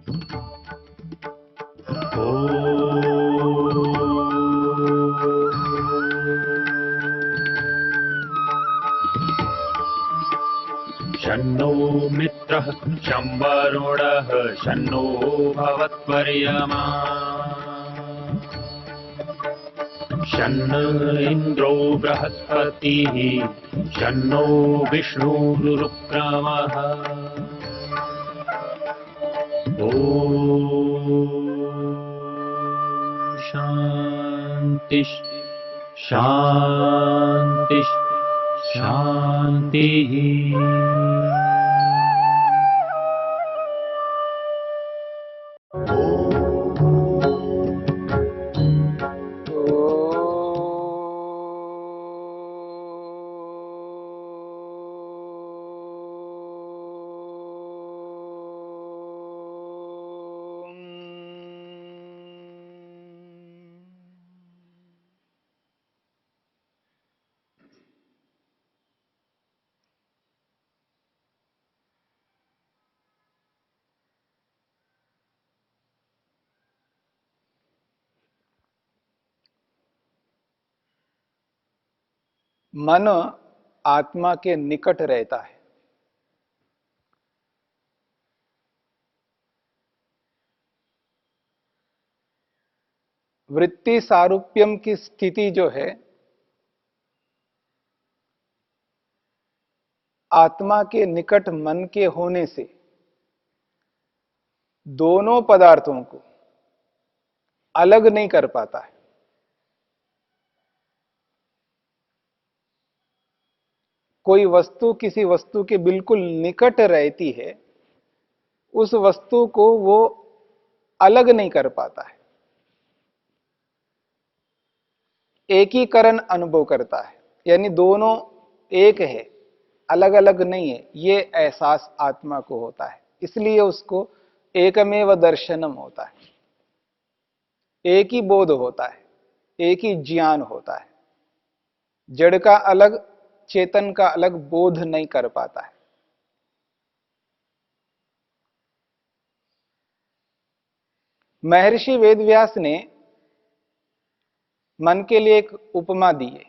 शन्नो मित्रः शं वरुणः शन्नो भवत्वर्यमा शन्न इन्द्रो बृहस्पतिः शन्नो विष्णुरुक्रमः ॐ शान्ति शान्ति शान्तिः। मन आत्मा के निकट रहता है। वृत्ति सारूप्यम की स्थिति जो है आत्मा के निकट मन के होने से दोनों पदार्थों को अलग नहीं कर पाता है। कोई वस्तु किसी वस्तु के बिल्कुल निकट रहती है, उस वस्तु को वो अलग नहीं कर पाता है, एकीकरण अनुभव करता है। यानी दोनों एक है, अलग अलग नहीं है, ये एहसास आत्मा को होता है। इसलिए उसको एकमेव दर्शनम होता है, एक ही बोध होता है, एक ही ज्ञान होता है। जड़ का अलग, चेतन का अलग बोध नहीं कर पाता है। महर्षि वेदव्यास ने मन के लिए एक उपमा दी है।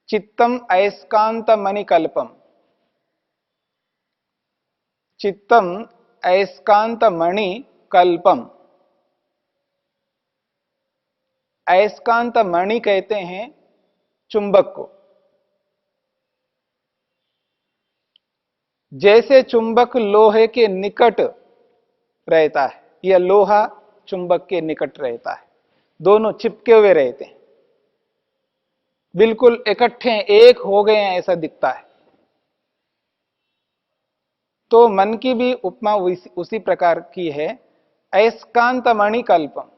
चित्तम अयस्कांत मणिकल्पम, चित्तम अयस्कांत मणि कल्पम। अयस्कांत मणि कहते हैं चुंबक को। जैसे चुंबक लोहे के निकट रहता है या लोहा चुंबक के निकट रहता है, दोनों चिपके हुए रहते हैं, बिल्कुल इकट्ठे एक हो गए हैं ऐसा दिखता है। तो मन की भी उपमा उसी प्रकार की है। अयस्कांत मणि कल्पम,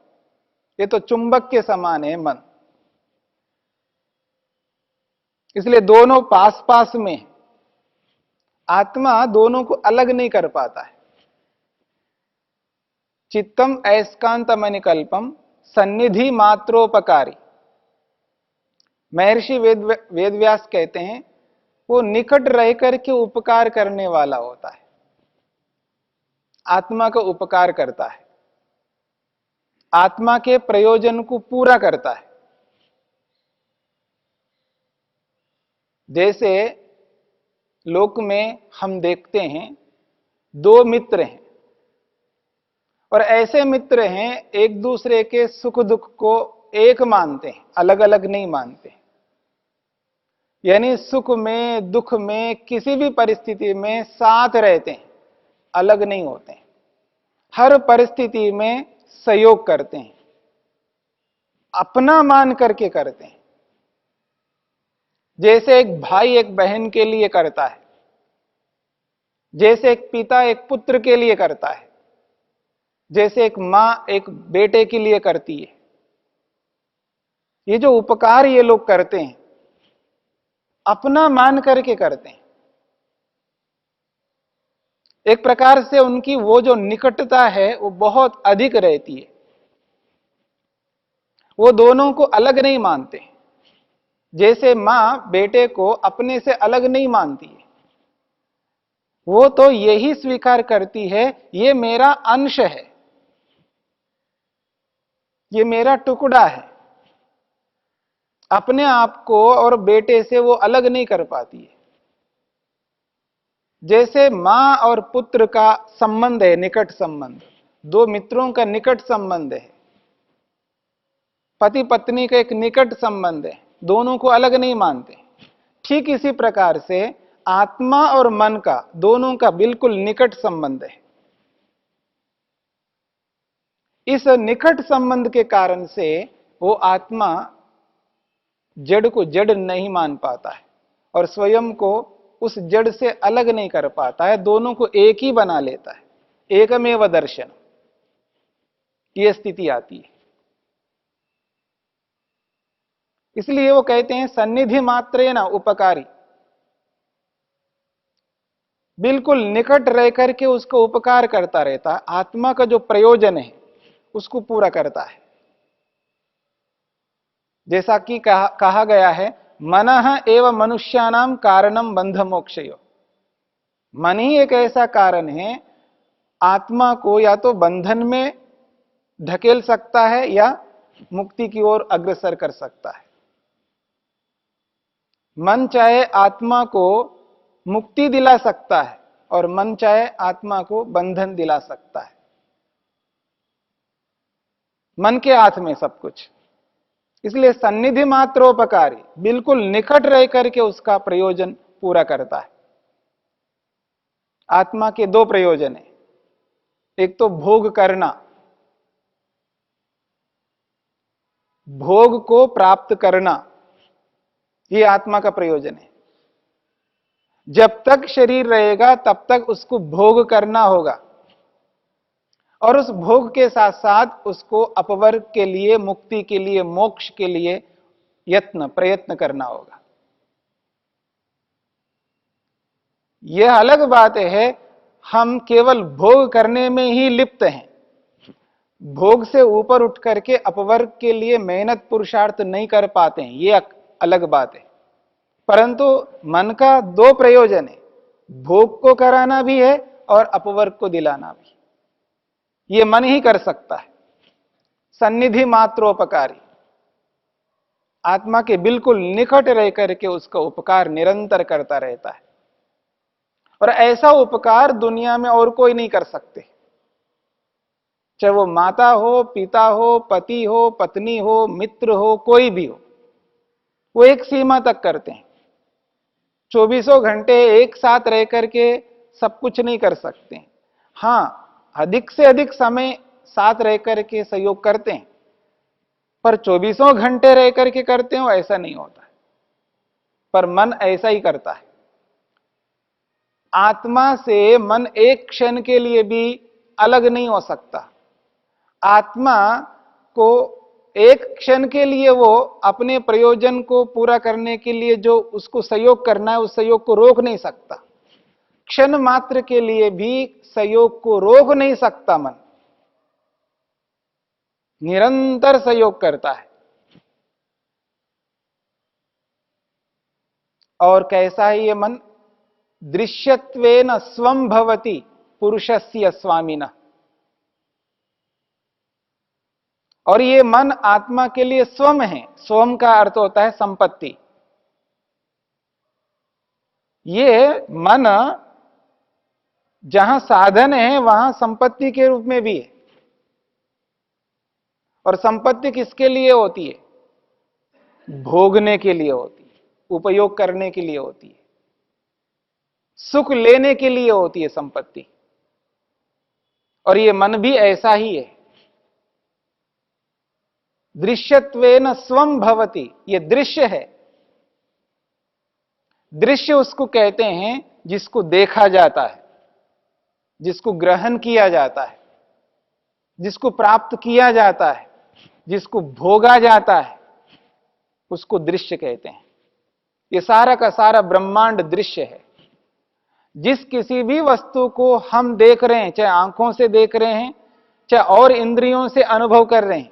ये तो चुंबक के समान है मन। इसलिए दोनों पास पास में, आत्मा दोनों को अलग नहीं कर पाता है। चित्तम अयस्कांत मणिकल्पम सन्निधि मात्रोपकारी। महर्षि वेदव्यास कहते हैं वो निकट रह करके उपकार करने वाला होता है, आत्मा का उपकार करता है, आत्मा के प्रयोजन को पूरा करता है। जैसे लोक में हम देखते हैं दो मित्र हैं और ऐसे मित्र हैं एक दूसरे के सुख दुख को एक मानते हैं, अलग अलग नहीं मानते। यानी सुख में दुख में किसी भी परिस्थिति में साथ रहते हैं, अलग नहीं होते हैं, हर परिस्थिति में सहयोग करते हैं, अपना मान करके करते हैं। जैसे एक भाई एक बहन के लिए करता है, जैसे एक पिता एक पुत्र के लिए करता है, जैसे एक मां एक बेटे के लिए करती है। ये जो उपकार ये लोग करते हैं अपना मान करके करते हैं। एक प्रकार से उनकी वो जो निकटता है वो बहुत अधिक रहती है। वो दोनों को अलग नहीं मानते, जैसे मां बेटे को अपने से अलग नहीं मानती है। वो तो यही स्वीकार करती है ये मेरा अंश है, ये मेरा टुकड़ा है। अपने आप को और बेटे से वो अलग नहीं कर पाती है। जैसे मां और पुत्र का संबंध है, निकट संबंध, दो मित्रों का निकट संबंध है, पति पत्नी का एक निकट संबंध है, दोनों को अलग नहीं मानते। ठीक इसी प्रकार से आत्मा और मन का, दोनों का बिल्कुल निकट संबंध है। इस निकट संबंध के कारण से वो आत्मा जड़ को जड़ नहीं मान पाता है और स्वयं को उस जड़ से अलग नहीं कर पाता है, दोनों को एक ही बना लेता है, एकमेव दर्शन, ये स्थिति आती है। इसलिए वो कहते हैं सन्निधि मात्रेण उपकारी, बिल्कुल निकट रह करके उसको उपकार करता रहता है, आत्मा का जो प्रयोजन है उसको पूरा करता है। जैसा कि कहा गया है, मनः एव मनुष्याणाम कारणम बंध मोक्षयो, मन ही एक ऐसा कारण है आत्मा को या तो बंधन में धकेल सकता है या मुक्ति की ओर अग्रसर कर सकता है। मन चाहे आत्मा को मुक्ति दिला सकता है और मन चाहे आत्मा को बंधन दिला सकता है। मन के हाथ में सब कुछ। इसलिए सन्निधि मात्रोपकारी, बिल्कुल निकट रह करके उसका प्रयोजन पूरा करता है। आत्मा के दो प्रयोजन है, एक तो भोग करना, भोग को प्राप्त करना, यह आत्मा का प्रयोजन है। जब तक शरीर रहेगा तब तक उसको भोग करना होगा और उस भोग के साथ साथ उसको अपवर्ग के लिए, मुक्ति के लिए, मोक्ष के लिए प्रयत्न करना होगा। यह अलग बात है हम केवल भोग करने में ही लिप्त हैं, भोग से ऊपर उठ करके अपवर्ग के लिए मेहनत पुरुषार्थ नहीं कर पाते हैं, यह अलग बात है। परंतु मन का दो प्रयोजन है, भोग को कराना भी है और अपवर्ग को दिलाना भी। यह मन ही कर सकता है। सन्निधि मात्रोपकारी, आत्मा के बिल्कुल निकट रह करके उसका उपकार निरंतर करता रहता है और ऐसा उपकार दुनिया में और कोई नहीं कर सकते। चाहे वो माता हो, पिता हो, पति हो, पत्नी हो, मित्र हो, कोई भी हो, वो एक सीमा तक करते हैं। 24 घंटे एक साथ रह करके सब कुछ नहीं कर सकते। हां, अधिक से अधिक समय साथ रह करके सहयोग करते हैं, पर 24 घंटे रह करके करते हो ऐसा नहीं होता है। पर मन ऐसा ही करता है। आत्मा से मन एक क्षण के लिए भी अलग नहीं हो सकता। आत्मा को एक क्षण के लिए वो अपने प्रयोजन को पूरा करने के लिए जो उसको सहयोग करना है, उस सहयोग को रोक नहीं सकता। क्षण मात्र के लिए भी सहयोग को रोक नहीं सकता। मन निरंतर सहयोग करता है। और कैसा है ये मन? दृश्यत्वेन स्वं भवति पुरुषस्य स्वामिनः। और ये मन आत्मा के लिए स्वम है। स्वम का अर्थ होता है संपत्ति। ये मन जहां साधन है वहां संपत्ति के रूप में भी है। और संपत्ति किसके लिए होती है? भोगने के लिए होती है, उपयोग करने के लिए होती है, सुख लेने के लिए होती है संपत्ति। और ये मन भी ऐसा ही है। दृश्यत्वेन स्वं भवति, ये दृश्य है। दृश्य उसको कहते हैं जिसको देखा जाता है, जिसको ग्रहण किया जाता है, जिसको प्राप्त किया जाता है, जिसको भोगा जाता है, उसको दृश्य कहते हैं। ये सारा का सारा ब्रह्मांड दृश्य है। जिस किसी भी वस्तु को हम देख रहे हैं, चाहे आंखों से देख रहे हैं, चाहे और इंद्रियों से अनुभव कर रहे हैं,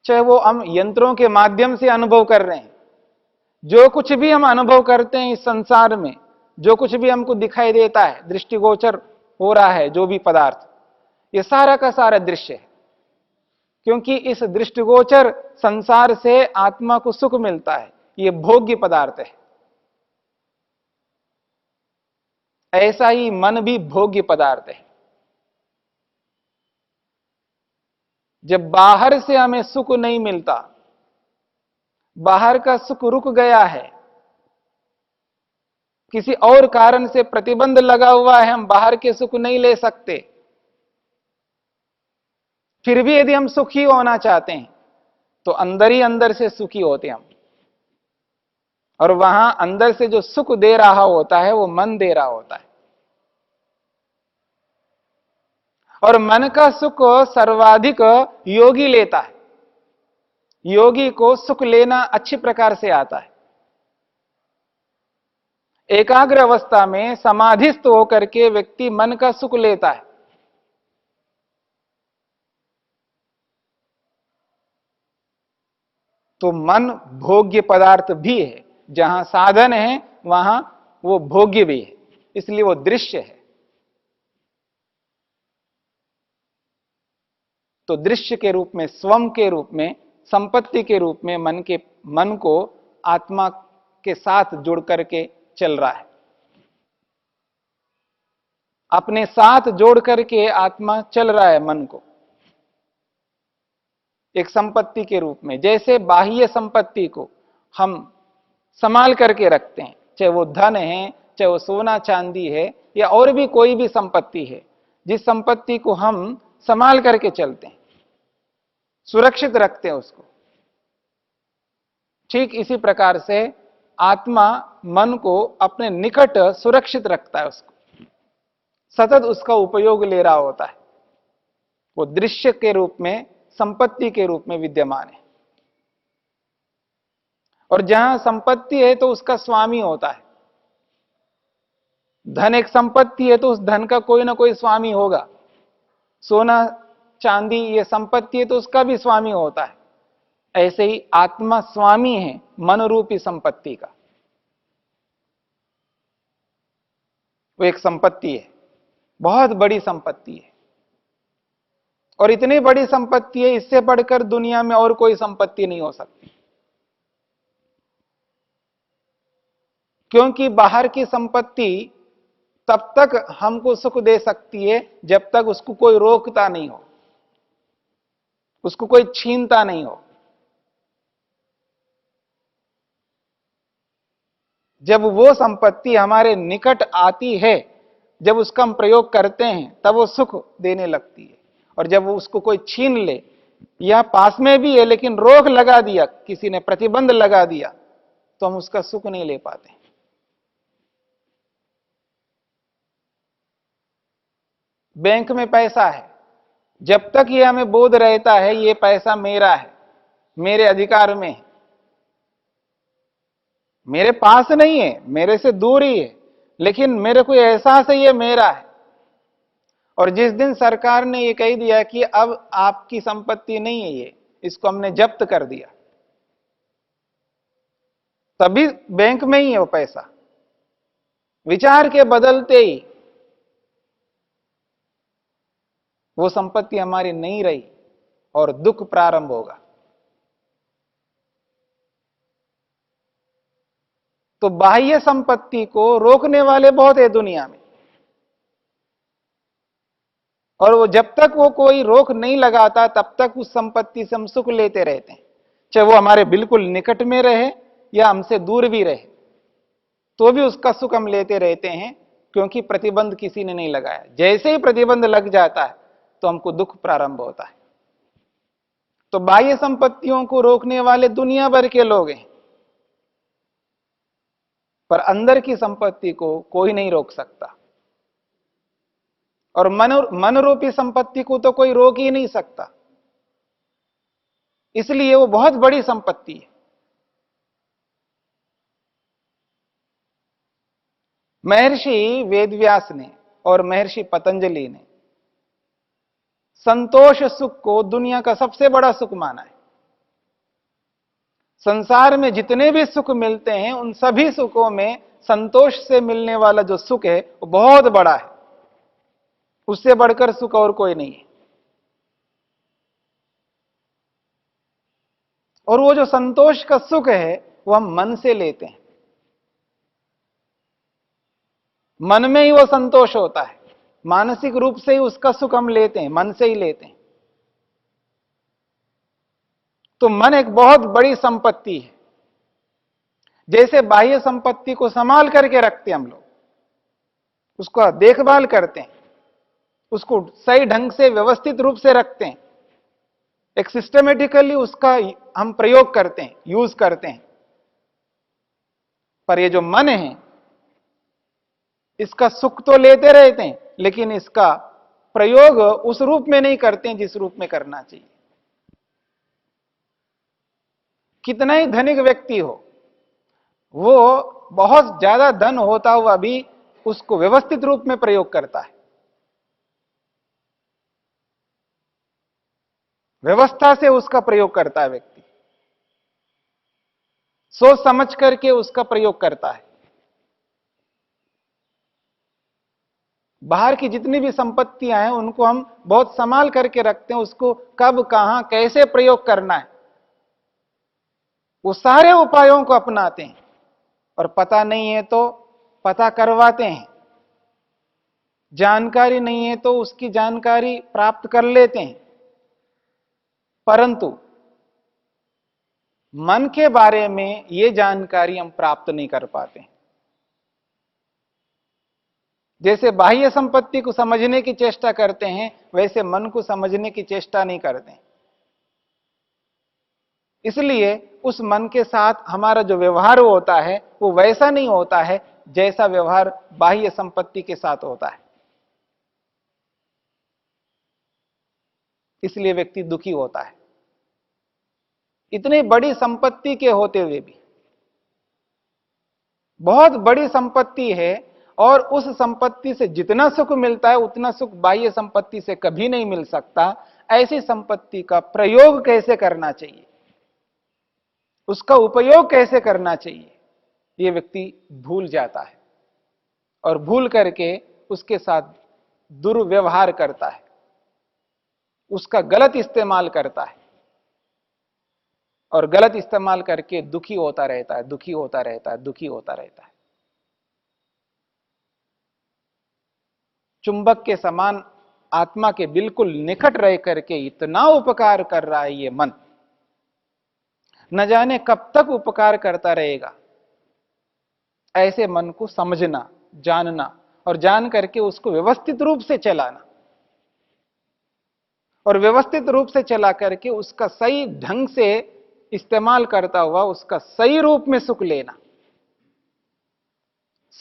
चाहे वो हम यंत्रों के माध्यम से अनुभव कर रहे हैं, जो कुछ भी हम अनुभव करते हैं इस संसार में, जो कुछ भी हमको दिखाई देता है, दृष्टिगोचर हो रहा है, जो भी पदार्थ, ये सारा का सारा दृश्य है। क्योंकि इस दृष्टिगोचर संसार से आत्मा को सुख मिलता है, ये भोग्य पदार्थ है। ऐसा ही मन भी भोग्य पदार्थ है। जब बाहर से हमें सुख नहीं मिलता, बाहर का सुख रुक गया है, किसी और कारण से प्रतिबंध लगा हुआ है, हम बाहर के सुख नहीं ले सकते, फिर भी यदि हम सुखी होना चाहते हैं तो अंदर ही अंदर से सुखी होते हम। और वहां अंदर से जो सुख दे रहा होता है वो मन दे रहा होता है। और मन का सुख सर्वाधिक योगी लेता है। योगी को सुख लेना अच्छी प्रकार से आता है। एकाग्र अवस्था में समाधिस्थ होकर के व्यक्ति मन का सुख लेता है। तो मन भोग्य पदार्थ भी है। जहां साधन है वहां वो भोग्य भी है, इसलिए वो दृश्य है। तो दृश्य के रूप में, स्वम के रूप में, संपत्ति के रूप में मन को आत्मा के साथ जुड़ करके चल रहा है। अपने साथ जोड़ करके आत्मा चल रहा है मन को एक संपत्ति के रूप में। जैसे बाह्य संपत्ति को हम संभाल करके रखते हैं, चाहे वो धन है, चाहे वो सोना चांदी है, या और भी कोई भी संपत्ति है, जिस संपत्ति को हम संभाल करके चलते हैं, सुरक्षित रखते हैं उसको, ठीक इसी प्रकार से आत्मा मन को अपने निकट सुरक्षित रखता है, उसको सतत उसका उपयोग ले रहा होता है। वो दृश्य के रूप में, संपत्ति के रूप में विद्यमान है। और जहां संपत्ति है तो उसका स्वामी होता है। धन एक संपत्ति है तो उस धन का कोई ना कोई स्वामी होगा। सोना चांदी ये संपत्ति है तो उसका भी स्वामी होता है। ऐसे ही आत्मा स्वामी है मन रूपी संपत्ति का। वो एक संपत्ति है, बहुत बड़ी संपत्ति है। और इतनी बड़ी संपत्ति है, इससे बढ़कर दुनिया में और कोई संपत्ति नहीं हो सकती। क्योंकि बाहर की संपत्ति तब तक हमको सुख दे सकती है जब तक उसको कोई रोकता नहीं हो, उसको कोई छीनता नहीं हो। जब वो संपत्ति हमारे निकट आती है, जब उसका हम प्रयोग करते हैं, तब वो सुख देने लगती है। और जब वो उसको कोई छीन ले, या पास में भी है लेकिन रोक लगा दिया, किसी ने प्रतिबंध लगा दिया, तो हम उसका सुख नहीं ले पाते। बैंक में पैसा है, जब तक ये हमें बोध रहता है ये पैसा मेरा है, मेरे अधिकार में है, मेरे पास नहीं है, मेरे से दूर ही है, लेकिन मेरे को एहसास है ये मेरा है। और जिस दिन सरकार ने ये कह दिया कि अब आपकी संपत्ति नहीं है ये, इसको हमने जब्त कर दिया, तभी बैंक में ही है वो पैसा। विचार के बदलते ही वो संपत्ति हमारी नहीं रही और दुख प्रारंभ होगा। तो बाह्य संपत्ति को रोकने वाले बहुत है दुनिया में। और वो जब तक वो कोई रोक नहीं लगाता तब तक उस संपत्ति से हम सुख लेते रहते हैं, चाहे वो हमारे बिल्कुल निकट में रहे या हमसे दूर भी रहे, तो भी उसका सुख हम लेते रहते हैं, क्योंकि प्रतिबंध किसी ने नहीं लगाया। जैसे ही प्रतिबंध लग जाता है तो हमको दुख प्रारंभ होता है। तो बाह्य संपत्तियों को रोकने वाले दुनिया भर के लोग हैं, पर अंदर की संपत्ति को कोई नहीं रोक सकता। और मन रूपी संपत्ति को तो कोई रोक ही नहीं सकता, इसलिए वो बहुत बड़ी संपत्ति है। महर्षि वेदव्यास ने और महर्षि पतंजलि ने संतोष सुख को दुनिया का सबसे बड़ा सुख माना है। संसार में जितने भी सुख मिलते हैं उन सभी सुखों में संतोष से मिलने वाला जो सुख है वो बहुत बड़ा है, उससे बढ़कर सुख और कोई नहीं है। और वो जो संतोष का सुख है वो हम मन से लेते हैं, मन में ही वो संतोष होता है, मानसिक रूप से ही उसका सुख हम लेते हैं, मन से ही लेते हैं। तो मन एक बहुत बड़ी संपत्ति है। जैसे बाह्य संपत्ति को संभाल करके रखते हैं हम लोग, उसका देखभाल करते हैं, उसको सही ढंग से व्यवस्थित रूप से रखते हैं, एक सिस्टमेटिकली उसका हम प्रयोग करते हैं, यूज करते हैं। पर ये जो मन है, इसका सुख तो लेते रहते हैं, लेकिन इसका प्रयोग उस रूप में नहीं करते हैं जिस रूप में करना चाहिए। कितना ही धनिक व्यक्ति हो, वो बहुत ज्यादा धन होता हुआ भी उसको व्यवस्थित रूप में प्रयोग करता है, व्यवस्था से उसका प्रयोग करता है व्यक्ति, सोच समझ करके उसका प्रयोग करता है। बाहर की जितनी भी संपत्तियां हैं उनको हम बहुत संभाल करके रखते हैं, उसको कब कहां कैसे प्रयोग करना है वो सारे उपायों को अपनाते हैं, और पता नहीं है तो पता करवाते हैं, जानकारी नहीं है तो उसकी जानकारी प्राप्त कर लेते हैं। परंतु मन के बारे में ये जानकारी हम प्राप्त नहीं कर पाते। जैसे बाह्य संपत्ति को समझने की चेष्टा करते हैं, वैसे मन को समझने की चेष्टा नहीं करते। इसलिए उस मन के साथ हमारा जो व्यवहार होता है वो वैसा नहीं होता है जैसा व्यवहार बाह्य संपत्ति के साथ होता है। इसलिए व्यक्ति दुखी होता है, इतनी बड़ी संपत्ति के होते हुए भी। बहुत बड़ी संपत्ति है, और उस संपत्ति से जितना सुख मिलता है उतना सुख बाह्य संपत्ति से कभी नहीं मिल सकता। ऐसी संपत्ति का प्रयोग कैसे करना चाहिए, उसका उपयोग कैसे करना चाहिए, यह व्यक्ति भूल जाता है, और भूल करके उसके साथ दुर्व्यवहार करता है, उसका गलत इस्तेमाल करता है, और गलत इस्तेमाल करके दुखी होता रहता है, दुखी होता रहता है, दुखी होता रहता है। चुंबक के समान आत्मा के बिल्कुल निकट रह करके इतना उपकार कर रहा है ये मन, न जाने कब तक उपकार करता रहेगा। ऐसे मन को समझना, जानना, और जान करके उसको व्यवस्थित रूप से चलाना, और व्यवस्थित रूप से चला करके उसका सही ढंग से इस्तेमाल करता हुआ उसका सही रूप में सुख लेना,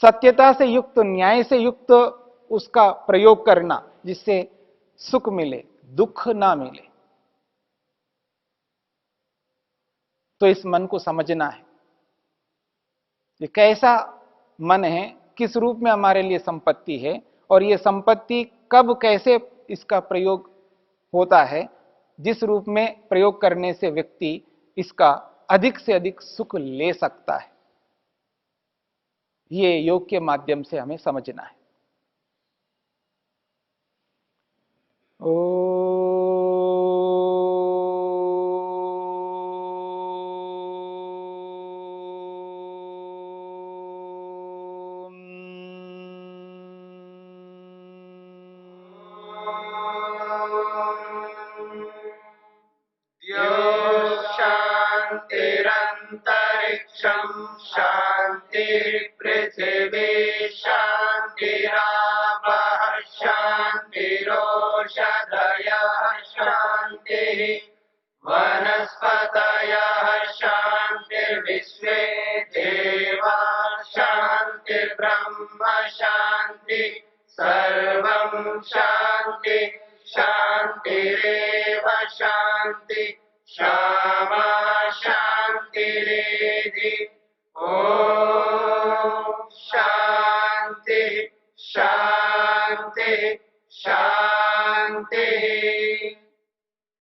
सत्यता से युक्त, न्याय से युक्त उसका प्रयोग करना, जिससे सुख मिले, दुख ना मिले। तो इस मन को समझना है, ये कैसा मन है, किस रूप में हमारे लिए संपत्ति है, और ये संपत्ति कब कैसे इसका प्रयोग होता है, जिस रूप में प्रयोग करने से व्यक्ति इसका अधिक से अधिक सुख ले सकता है। ये योग के माध्यम से हमें समझना है। शांतिरंतरिक्षं शांति पृथिवी शांतिरापः शांतिरोषधयः शांतिः वनस्पतयः शांतिर्विश्वे